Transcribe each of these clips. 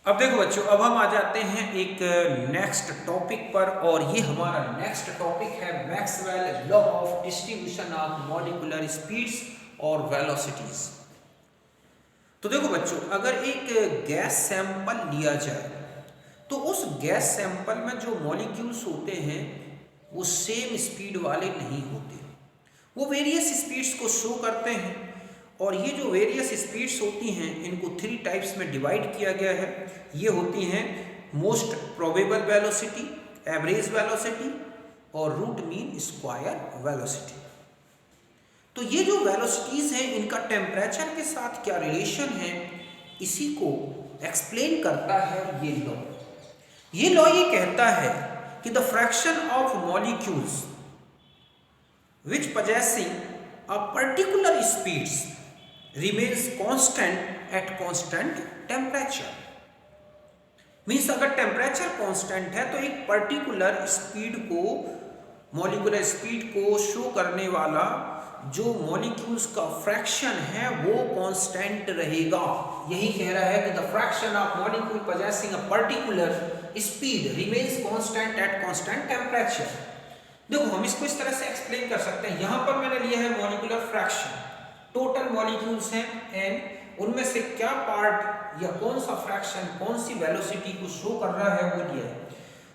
अब देखो बच्चों, अब हम आ जाते हैं एक नेक्स्ट टॉपिक पर और ये हमारा नेक्स्ट टॉपिक है Maxwell law of distribution of molecular speeds और वेलोसिटीज। तो देखो बच्चों, अगर एक गैस सैंपल लिया जाए तो उस गैस सैंपल में जो मॉलिक्यूल्स होते हैं वो सेम स्पीड वाले नहीं होते, वो वेरियस स्पीड्स को शो करते हैं। और ये जो वेरियस स्पीड्स होती हैं इनको 3 टाइप्स में डिवाइड किया गया है। ये होती हैं most probable velocity, average velocity और रूट मीन स्क्वायर वेलोसिटी। तो ये जो वेलोसिटीज हैं इनका टेम्परेचर के साथ क्या रिलेशन है, इसी को एक्सप्लेन करता है ये लॉ। ये लॉ ये कहता है कि the fraction of molecules which possessing a particular speeds remains constant at constant temperature। Means अगर टेम्परेचर कांस्टेंट है तो एक पर्टिकुलर स्पीड को, मॉलिक्यूलर स्पीड को शो करने वाला जो मॉलिक्यूल्स का फ्रैक्शन है वो कांस्टेंट रहेगा। यही कह रहा है कि the fraction of molecule possessing a particular speed remains constant at constant temperature। देखो, हम इसको इस तरह से एक्सप्लेन कर सकते हैं। यहां पर मैंने लिया है मॉलिक्यूलर फ्रैक्शन, टोटल मॉलिक्यूल्स हैं एंड उनमें से क्या पार्ट या कौन सा फ्रैक्शन कौन सी वेलोसिटी को शो कर रहा है वो लिया है।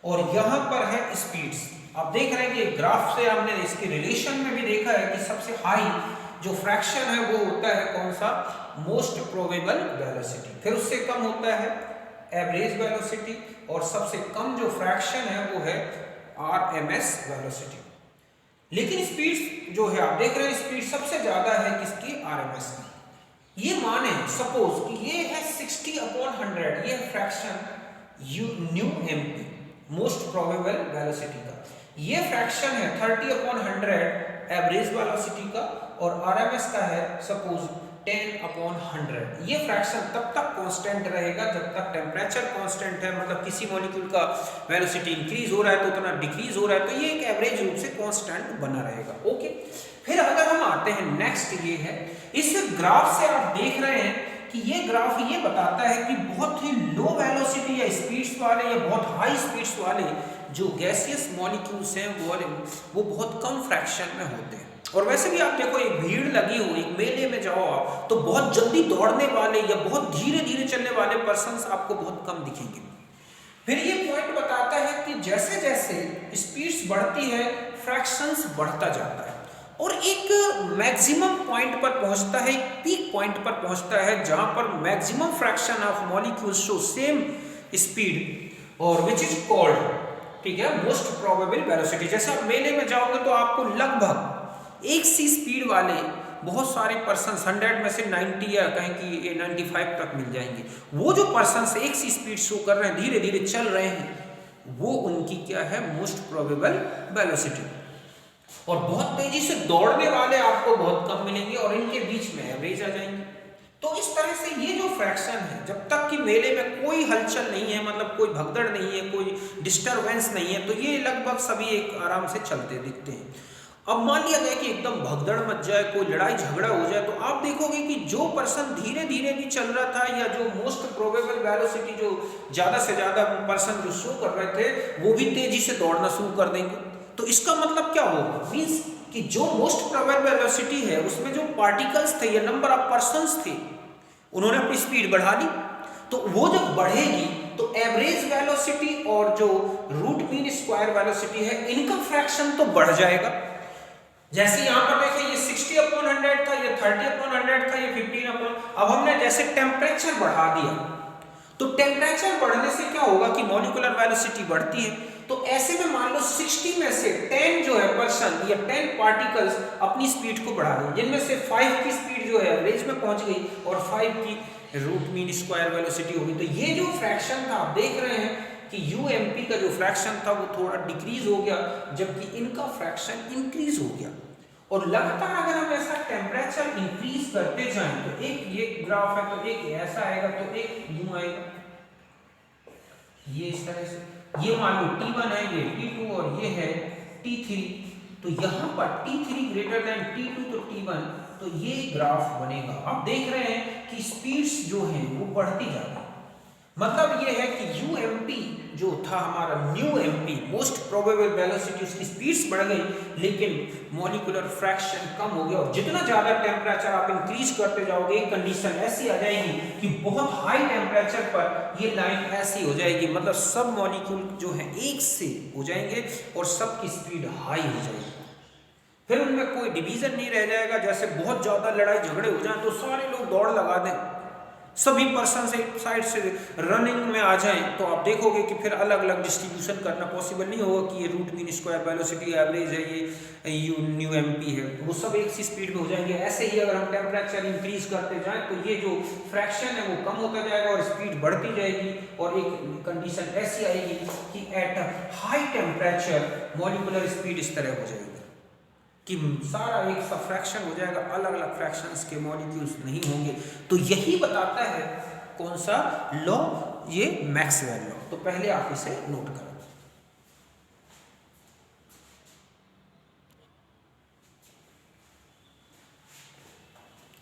और यहां पर है स्पीड्स। आप देख रहे हैं कि ग्राफ से हमने इसके रिलेशन में भी देखा है कि सबसे हाई जो फ्रैक्शन है वो होता है कौन सा, मोस्ट प्रोबेबल वेलोसिटी। फिर उससे कम होता है एवरेज वेलोसिटी और सबसे कम जो फ्रैक्शन है वो है RMS वेलोसिटी। लेकिन स्पीड जो है, आप देख रहे हैं स्पीड सबसे ज्यादा है किसकी, RMS की। ये माने सपोज कि ये है 60/100, ये fraction new MP most probable velocity का। ये फ्रैक्शन है 30/100 एवरेज वेलोसिटी का और RMS का है सपोज 10/100। ये फ्रैक्शन तब तक कांस्टेंट रहेगा जब तक टेम्परेचर कांस्टेंट है, मतलब किसी मॉलिक्यूल का वेलोसिटी इंक्रीज हो रहा है तो उतना डिक्रीज हो रहा है, तो ये एक एवरेज रूप से कांस्टेंट बना रहेगा। ओके, फिर अगर हम आते हैं नेक्स्ट, ये है इस ग्राफ से आप देख रहे हैं कि ये ग्राफ ये बताता है कि बहुत ही लो वेलोसिटी या स्पीड्स वाले या बहुत हाई स्पीड्स वाले जो गैसियस मॉलिक्यूल्स हैं वो बहुत कम फ्रैक्शन में होते हैं। और वैसे भी आप देखो, एक भीड़ लगी हो, एक मेले में जाओ आप तो बहुत जल्दी दौड़ने वाले या बहुत धीरे धीरे चलने वाले पर्सन्स आपको बहुत कम दिखेंगे। फिर ये पॉइंट बताता है कि जैसे जैसे स्पीड्स बढ़ती है फ्रैक्शंस बढ़ता जाता है और एक मैक्सिमम पॉइंट पर पहुंचता है, एक पीक पॉइंट पर पहुंचता है जहां पर maximum fraction of molecules show same speed और विच इज कॉल्ड, ठीक है, मोस्ट प्रोबेबल वेलोसिटी। जैसे आप मेले में जाओगे तो आपको लगभग एक सी स्पीड वाले बहुत सारे पर्सन 100 में से 90 या कहें कि 95 तक मिल जाएंगे। वो जो पर्सन एक सी स्पीड शो कर रहे हैं, धीरे धीरे चल रहे हैं, वो उनकी क्या है, मोस्ट प्रोबेबल वेलोसिटी। और बहुत तेजी से दौड़ने वाले आपको बहुत कम मिलेंगे और इनके बीच में एवरेज आ जाएंगे। तो इस तरह से ये जो फ्रैक्शन है, जब तक कि मेले में कोई हलचल नहीं है, मतलब कोई भगदड़ नहीं है, कोई डिस्टरबेंस नहीं है, तो ये लगभग सभी एक आराम से चलते दिखते हैं। अब मान लिया जाए कि एकदम भगदड़ मच जाए, कोई लड़ाई झगड़ा हो जाए, तो आप देखोगे कि जो पर्सन धीरे धीरे भी चल रहा था या जो मोस्ट प्रोबेबल वेलोसिटी जो ज्यादा से ज्यादा पर्सन जो शो कर रहे थे वो भी तेजी से दौड़ना शुरू कर देंगे। तो इसका मतलब क्या होगा, मीन्स कि जो मोस्ट प्रोबेबल वेलोसिटी है उसमें जो पार्टिकल्स थे या नंबर ऑफ पर्संस थे उन्होंने अपनी स्पीड बढ़ा ली, तो वो जब बढ़ेगी तो एवरेज वेलोसिटी और जो रूट मीन स्क्वायर वेलोसिटी है इनका फ्रैक्शन तो बढ़ जाएगा। जैसे यहां पर देखिए ये 60/100 था, ये 30/100 था, ये 15/, अब हमने जैसे टेम्परेचर बढ़ा दिया तो टेम्परेचर बढ़ने से क्या होगा कि मॉलिक्यूलर वेलोसिटी बढ़ती है। तो ऐसे में मान लो 60 में से 10 जो है पर्सन या 10 पार्टिकल्स अपनी स्पीड को बढ़ा दें, जिनमें से 5 की स्पीड जो है एवरेज में पहुंच गई और 5 की रूट मीन स्क्वायर वेलोसिटी होगी। तो ये जो फ्रैक्शन था आप देख रहे हैं कि UMP का जो फ्रैक्शन था वो थोड़ा डिक्रीज हो गया जबकि इनका फ्रैक्शन इंक्रीज हो गया। और लगातार अगर हम ऐसा टेम्परेचर इंक्रीज करते जाएं तो एक ये ग्राफ है तो एक ऐसा आएगा तो एक यूं आएगा, ये इस तरह से, ये मान लो T1 है, ये T2 और ये है T3। तो यहाँ पर T3 ग्रेटर देन T2 तो T1, तो ये ग्राफ बनेगा। आप देख रहे हैं कि स्पीड्स जो हैं वो बढ़ती जा रही है। मतलब ये है कि यूएमपी जो था हमारा new MP most probable velocity, उसकी स्पीड्स बढ़ गई लेकिन मॉलिक्यूलर फ्रैक्शन कम हो गया। और जितना ज़्यादा टेम्परेचर आप इंक्रीज करते जाओगे एक कंडीशन ऐसी आ जाएगी कि बहुत हाई टेम्परेचर पर ये लाइन ऐसी हो जाएगी, मतलब सब मॉलिक्यूल जो है एक से हो जाएंगे और सबकी स्पीड हाई हो जाएगी। फिर उनमें कोई डिवीजन नहीं रह जाएगा। जैसे बहुत ज़्यादा लड़ाई झगड़े हो जाए तो सारे लोग दौड़ लगा दें, सभी पर्सन एक साइड से रनिंग में आ जाएं, तो आप देखोगे कि फिर अलग अलग डिस्ट्रीब्यूशन करना पॉसिबल नहीं होगा कि ये root mean square velocity average है, ये न्यू एमपी है, वो सब एक सी स्पीड में हो जाएंगे। ऐसे ही अगर हम टेम्परेचर इंक्रीज करते जाएं तो ये जो फ्रैक्शन है वो कम होता जाएगा और स्पीड बढ़ती जाएगी। और एक कंडीशन ऐसी आएगी कि at high temperature molecular speed इस तरह हो जाएगी कि सारा एक सा फ्रैक्शन हो जाएगा, अलग अलग फ्रैक्शंस के मॉलिक्यूल्स नहीं होंगे। तो यही बताता है कौन सा लॉ, ये मैक्सवेल लॉ। तो पहले आप इसे नोट करें।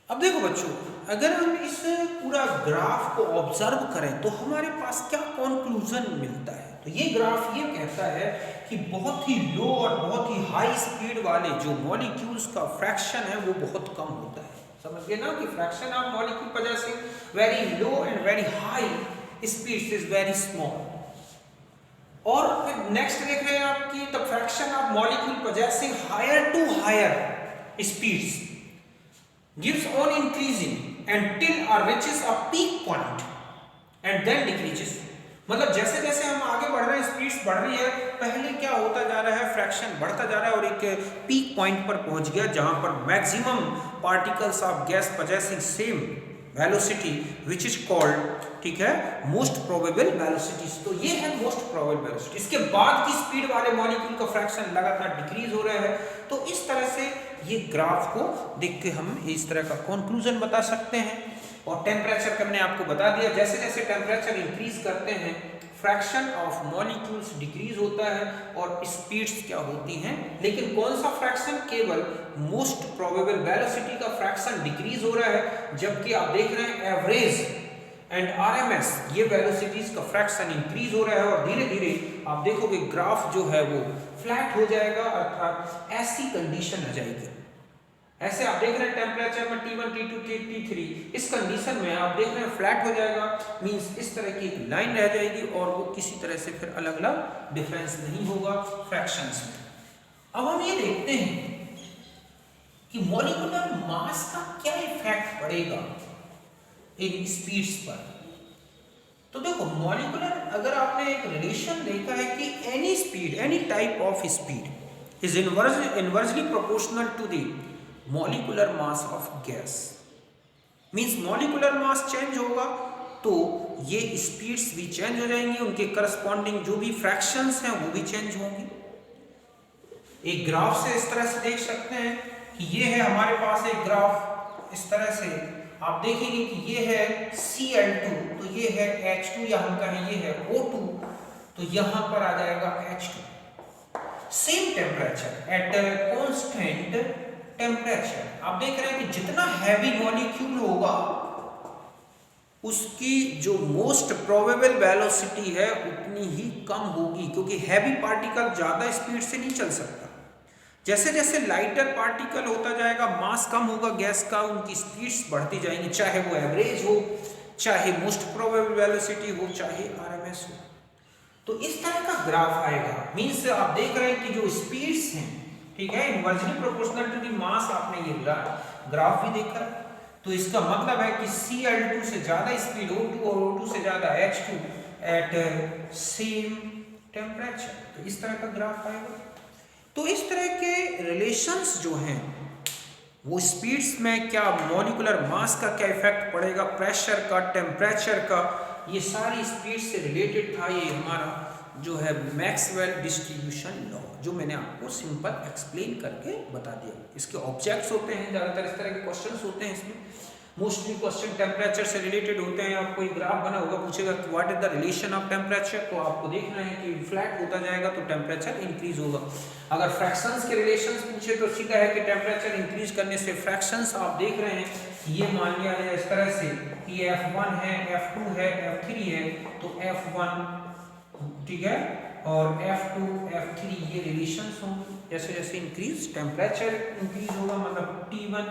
अब देखो बच्चों, अगर हम इस पूरा ग्राफ को ऑब्जर्व करें तो हमारे पास क्या कंक्लूजन मिलता है। तो ये ग्राफ ये कहता है कि बहुत ही लो और बहुत ही हाई स्पीड वाले जो मॉलिक्यूल्स का फ्रैक्शन है वो बहुत कम होता है। समझ गए ना कि fraction of molecule possessing very low and very high speed is very small. और फिर नेक्स्ट देख रहे हैं आप कि the fraction of molecule possessing higher to higher speeds gives on increasing until it reaches a peak point and then decreases। मतलब जैसे जैसे हम आगे बढ़ रहे हैं स्पीड्स बढ़ रही है, पहले क्या होता जा रहा है, फ्रैक्शन बढ़ता जा रहा है और एक पीक पॉइंट पर पहुंच गया जहां पर maximum particles of gas possessing same velocity which is called, ठीक है, मोस्ट प्रोबेबल वेलोसिटीज। तो ये है मोस्ट प्रोबेबल वेलोसिटी। इसके बाद की स्पीड वाले मॉलिक्यूल का फ्रैक्शन लगातार डिक्रीज हो रहा है। तो इस तरह से ये ग्राफ को देख के हम इस तरह का कंक्लूजन बता सकते हैं। और टेम्परेचर का मैंने आपको बता दिया, जैसे जैसे टेम्परेचर इंक्रीज करते हैं फ्रैक्शन ऑफ मॉलिक्यूल्स डिक्रीज होता है और स्पीड्स क्या होती हैं। लेकिन कौन सा फ्रैक्शन, केवल मोस्ट प्रोबेबल वेलोसिटी का फ्रैक्शन डिक्रीज हो रहा है, जबकि आप देख रहे हैं एवरेज एंड आरएमएस ये वेलोसिटीज का फ्रैक्शन इंक्रीज हो रहा है। और धीरे धीरे आप देखोगे ग्राफ जो है वो फ्लैट हो जाएगा, अर्थात ऐसी कंडीशन आ जाएगी। ऐसे आप देख रहे हैं टेम्परेचर में T1 T2 T3, इस कंडीशन में आप देख रहे हैं फ्लैट हो जाएगा, मींस इस तरह की एक लाइन रह जाएगी और वो किसी तरह से फिर अलग अलग डिफरेंस नहीं होगा फ्रैक्शंस में। अब हम ये देखते हैं कि मॉलिक्यूलर मास का क्या इफेक्ट पड़ेगा इन स्पीड्स पर। तो देखो मॉलिक्यूलर, अगर आपने एक रिलेशन देखा है कि any speed, any type of speed is inversely proportional to the molecular mass of gas. Means molecular mass change होगा तो ये स्पीड्स भी चेंज हो जाएंगी, उनके करस्पॉन्डिंग जो भी फ्रैक्शंस हैं वो भी चेंज होंगे। एक ग्राफ से इस तरह से देख सकते हैं कि ये है हमारे पास एक ग्राफ, इस तरह से आप देखेंगे कि ये है Cl2, तो ये है H2, या हम कहें ये है O2, तो यहां पर आ जाएगा H2। Same temperature at constant temperature. आप देख रहे हैं कि जितना हैवी मॉलिक्यूल होगा उसकी जो मोस्ट प्रोबेबल वेलोसिटी है उतनी ही कम होगी, क्योंकि हैवी पार्टिकल ज्यादा स्पीड से नहीं चल सकता। जैसे जैसे लाइटर पार्टिकल होता जाएगा, मास कम होगा गैस का, उनकी स्पीड्स बढ़ती जाएंगी, चाहे वो एवरेज हो, चाहे मोस्ट प्रोबेबल वेलोसिटी हो, चाहे आरएमएस हो। तो इस तरह का ग्राफ आएगा। मींस आप देख रहे हैं कि जो स्पीड्स हैं, ठीक है, inversely proportional to the mass. आपने ये ग्राफ भी देखा, तो इसका मतलब है कि Cl2 से ज्यादा स्पीड O2 और O2 से ज्यादा H2 एट सेम टेम्परेचर। तो इस तरह का ग्राफ आएगा। तो इस तरह के रिलेशंस जो हैं वो स्पीड्स में क्या, मॉलिक्यूलर मास का क्या इफेक्ट पड़ेगा, प्रेशर का, टेम्परेचर का, ये सारी स्पीड से रिलेटेड था। ये हमारा जो है मैक्सवेल डिस्ट्रीब्यूशन लॉ, जो मैंने आपको सिंपल एक्सप्लेन करके बता दिया। इसके ऑब्जेक्ट्स होते हैं, ज़्यादातर इस तरह के क्वेश्चंस होते हैं इसमें। मोस्टली क्वेश्चन टेम्परेचर से रिलेटेड होते हैं। आपको एक ग्राफ बना होगा, पूछेगा what is the relation of temperature, तो आपको देखना है कि फ्लैट होता जाएगा तो टेम्परेचर इंक्रीज होगा। अगर फ्रैक्शंस के रिलेशंस पूछे तो सीधा है कि टेम्परेचर इंक्रीज करने से फ्रैक्शंस आप देख रहे हैं, ये मान लिया है इस तरह से कि F1 है, F2 है, F3 है, तो F1 ठीक है और F2 F3 ये रिलेशंस होंगे। जैसे जैसे इंक्रीज टेम्परेचर इंक्रीज होगा, मतलब T1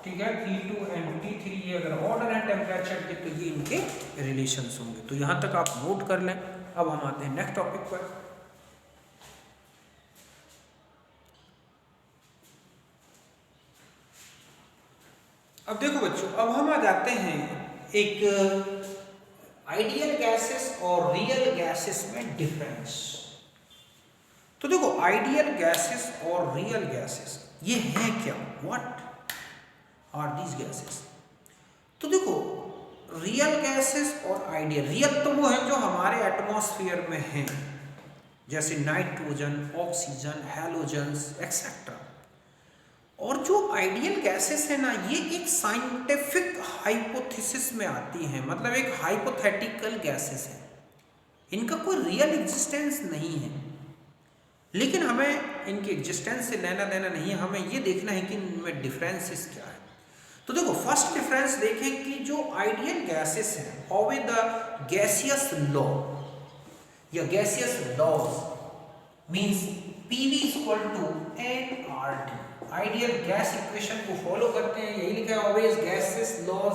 ठीक है, T2 एंड T3 ये अगर ऑर्डर है टेम्परेचर के तो ये इनके रिलेशंस होंगे। तो यहाँ तक आप नोट कर लें। अब हम आते हैं नेक्स्ट टॉपिक पर। अब देखो बच्चों, अब हम आ जाते हैं एक आइडियल गैसेस और रियल गैसेस में डिफरेंस। तो देखो आइडियल गैसेस और रियल गैसेस ये हैं क्या, व्हाट आर दीज गैसेस। तो देखो रियल गैसेस और आइडियल, रियल तो वो है जो हमारे एटमॉस्फेयर में हैं, जैसे नाइट्रोजन, ऑक्सीजन, हैलोजन्स एक्सेट्रा। और जो आइडियल गैसेस है ना, ये एक साइंटिफिक हाइपोथेसिस में आती हैं, मतलब एक हाइपोथेटिकल गैसेस है, इनका कोई रियल एग्जिस्टेंस नहीं है। लेकिन हमें इनके एग्जिस्टेंस से लेना देना नहीं है, हमें ये देखना है कि इनमें डिफरेंसेस क्या है। तो देखो फर्स्ट डिफरेंस देखें कि जो आइडियल गैसेस हैं, how with the gaseous law या gaseous laws means PV = nRT, ideal gas equation को फॉलो करते हैं। यही लिखा है always gases laws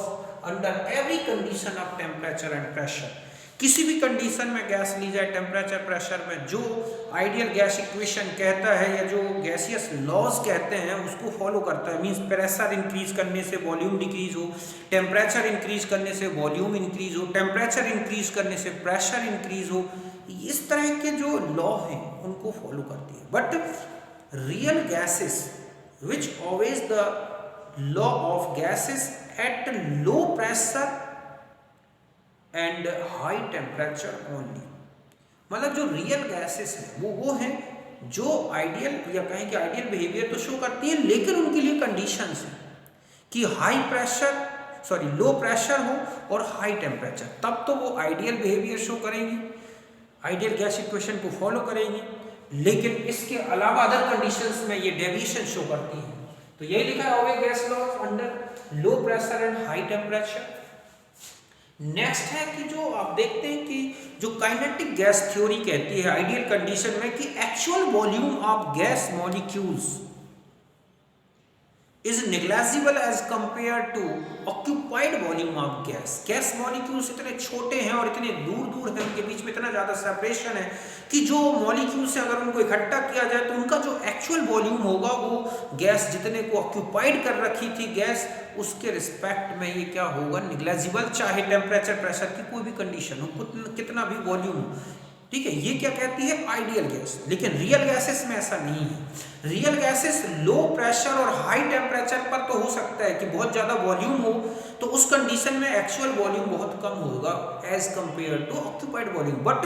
under every condition of temperature and pressure. किसी भी कंडीशन में गैस ली जाए, टेम्परेचर प्रेशर में, जो आइडियल गैस इक्वेशन कहता है या जो गैसियस लॉज कहते हैं उसको फॉलो करता है। मींस प्रेशर इंक्रीज करने से वॉल्यूम डिक्रीज हो, टेम्परेचर इंक्रीज करने से वॉल्यूम इंक्रीज हो, टेम्परेचर इंक्रीज करने से प्रेशर इंक्रीज हो, इस तरह के जो लॉ हैं उनको फॉलो करती है। But real gases which obeys the law of gases at low pressure and high temperature only, मतलब जो रियल गैसेस हैं वो हैं जो आइडियल या कहें कि आइडियल बिहेवियर तो शो करती हैं, लेकिन उनके लिए कंडीशंस हैं कि लो प्रेशर हो और हाई टेम्परेचर, तब तो वो आइडियल बिहेवियर शो करेंगी, आइडियल गैस इक्वेशन को फॉलो करेंगी। लेकिन इसके अलावा अदर कंडीशंस में ये डेविएशन शो करती है। तो यही लिखा है always gas laws under low pressure and high temperature. Next है कि जो आप देखते हैं कि जो काइनेटिक गैस थ्योरी कहती है आइडियल कंडीशन में कि actual volume of gas molecules is negligible as compared to occupied volume of gas। Gas molecules इतने छोटे हैं और इतने दूर दूर हैं, उनके बीच में इतना ज़्यादा सेपरेशन है कि जो मॉलिक्यूल्स हैं अगर उनको इकट्ठा किया जाए तो उनका जो एक्चुअल वॉल्यूम होगा वो गैस जितने को ऑक्यूपाइड कर रखी थी गैस, उसके रिस्पेक्ट में ये क्या होगा, निग्लेजिबल, चाहे टेम्परेचर प्रेशर की कोई भी कंडीशन हो, कितना भी वॉल्यूम हो। ठीक है, ये क्या कहती है आइडियल गैस। लेकिन रियल गैसेस में ऐसा नहीं है। रियल गैसेस लो प्रेशर और हाई टेम्परेचर पर तो हो सकता है कि बहुत ज़्यादा वॉल्यूम हो, तो उस कंडीशन में एक्चुअल वॉल्यूम बहुत कम होगा as compare to occupied volume. But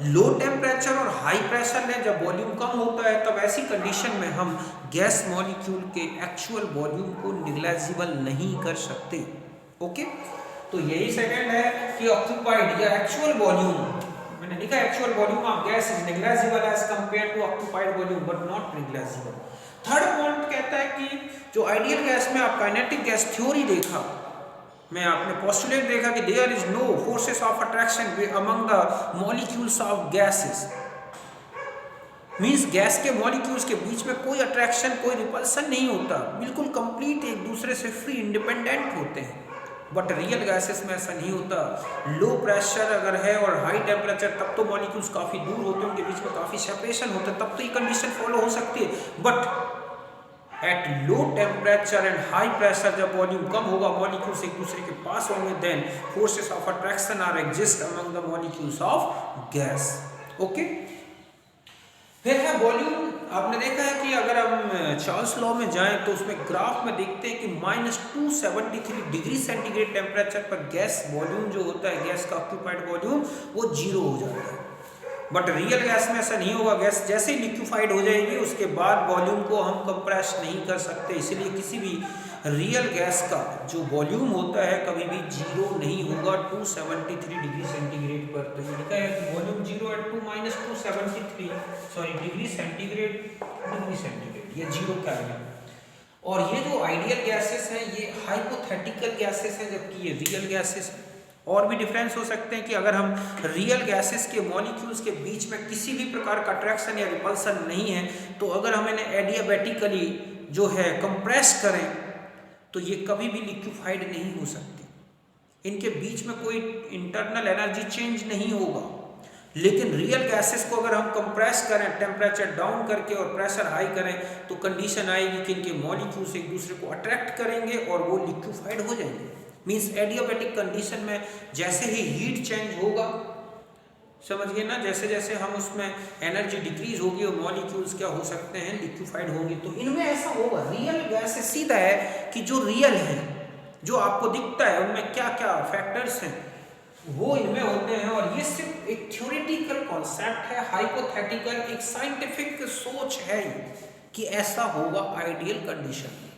low temperature और हाई प्रेशर में जब वॉल्यूम कम होता है तब ऐसी कंडीशन में हम गैस मॉलिक्यूल के एक्चुअल वॉल्यूम को निग्लेजिबल नहीं कर सकते। ओके, तो यही सेकंड है कि ऑक्यूपाइड या एक्चुअल वॉल्यूम, मैंने लिखा actual volume of gas is negligible as compare to occupied volume but not negligible. Third point कहता है कि जो आइडियल गैस में आप काइनेटिक गैस थ्योरी देखा, मैं आपने पोस्टुलेट देखा कि there is no forces of attraction among the molecules of gases, means gas के मॉलिक्यूल्स के बीच में कोई अट्रैक्शन, कोई रिपल्सन नहीं होता, बिल्कुल कंप्लीट एक दूसरे से फ्री इंडिपेंडेंट होते हैं। बट रियल गैसेस में ऐसा नहीं होता। लो प्रेशर अगर है और हाई टेम्परेचर तब तो मॉलिक्यूल्स काफ़ी दूर होते हैं, उनके बीच में काफ़ी सेपरेशन होता है, तब तो ये कंडीशन फॉलो हो सकती है। But at low temperature and high pressure जब वॉल्यूम कम होगा, मॉलिक्यूल्स एक दूसरे के पास होंगे, then forces of attraction are exist among the molecules of gas. Okay, फिर है वॉल्यूम। आपने देखा है कि अगर हम चार्ल्स लॉ में जाएं तो उसमें ग्राफ में देखते हैं कि -273 डिग्री सेंटीग्रेड टेम्परेचर पर गैस वॉल्यूम जो होता है, गैस का ऑक्यूपाइड वॉल्यूम, वो 0 हो जाता है। बट रियल गैस में ऐसा नहीं होगा। गैस जैसे ही लिक्विफाइड हो जाएगी उसके बाद वॉल्यूम को हम कंप्रेस नहीं कर सकते, इसलिए किसी भी रियल गैस का जो वॉल्यूम होता है कभी भी जीरो नहीं होगा 273 डिग्री सेंटीग्रेड पर। तो ये लिखा है कि volume zero at 2-273 degree centigrade, ये जीरो क्या है। और ये जो आइडियल गैसेस हैं ये हाइपोथेटिकल गैसेस हैं, जबकि ये रियल गैसेस हैं। और भी डिफरेंस हो सकते हैं कि अगर हम रियल गैसेस के मॉलिक्यूल्स के बीच में किसी भी प्रकार का अट्रैक्शन या रिपल्सन नहीं है, तो अगर हम इन्हें एडियाबैटिकली जो है कंप्रेस करें तो ये कभी भी लिक्विफाइड नहीं हो सकते। इनके बीच में कोई इंटरनल एनर्जी चेंज नहीं होगा। लेकिन रियल गैसेस को अगर हम कंप्रेस करें, टेम्परेचर डाउन करके और प्रेशर हाई करें, तो कंडीशन आएगी कि इनके मॉलिक्यूल्स एक दूसरे को अट्रैक्ट करेंगे और वो लिक्विफाइड हो जाएंगे। मींस एडियाबैटिक कंडीशन में जैसे ही हीट चेंज होगा, समझ गए ना, जैसे जैसे हम उसमें एनर्जी डिक्रीज होगी और मॉलिक्यूल्स क्या हो सकते हैं, लिक्विफाइड होंगे। तो इनमें ऐसा होगा। रियल गैसेस सीधा है कि जो रियल है, जो आपको दिखता है, उनमें क्या क्या फैक्टर्स हैं वो इनमें होते हैं। और ये सिर्फ एक थ्योरेटिकल कॉन्सेप्ट है, हाइपोथेटिकल, एक साइंटिफिक सोच है कि ऐसा होगा आइडियल कंडीशन में।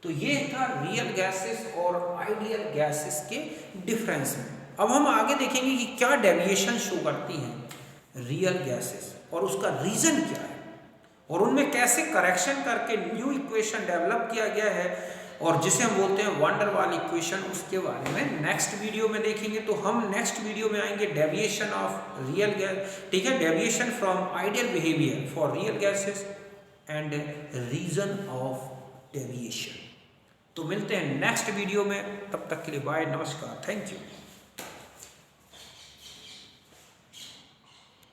तो ये था रियल गैसेस और आइडियल गैसेस के डिफरेंस में। अब हम आगे देखेंगे कि क्या डेविएशन शो करती हैं रियल गैसेस और उसका रीजन क्या है, और उनमें कैसे करेक्शन करके न्यू इक्वेशन डेवलप किया गया है, और जिसे हम बोलते हैं वंडर वाल इक्वेशन। उसके बारे में नेक्स्ट वीडियो में देखेंगे। तो हम नेक्स्ट वीडियो में आएंगे डेविएशन ऑफ रियल गैस, ठीक है, deviation from ideal behaviour for real gases and reason of deviation. तो मिलते हैं नेक्स्ट वीडियो में, तब तक के लिए बाय, नमस्कार, थैंक यू।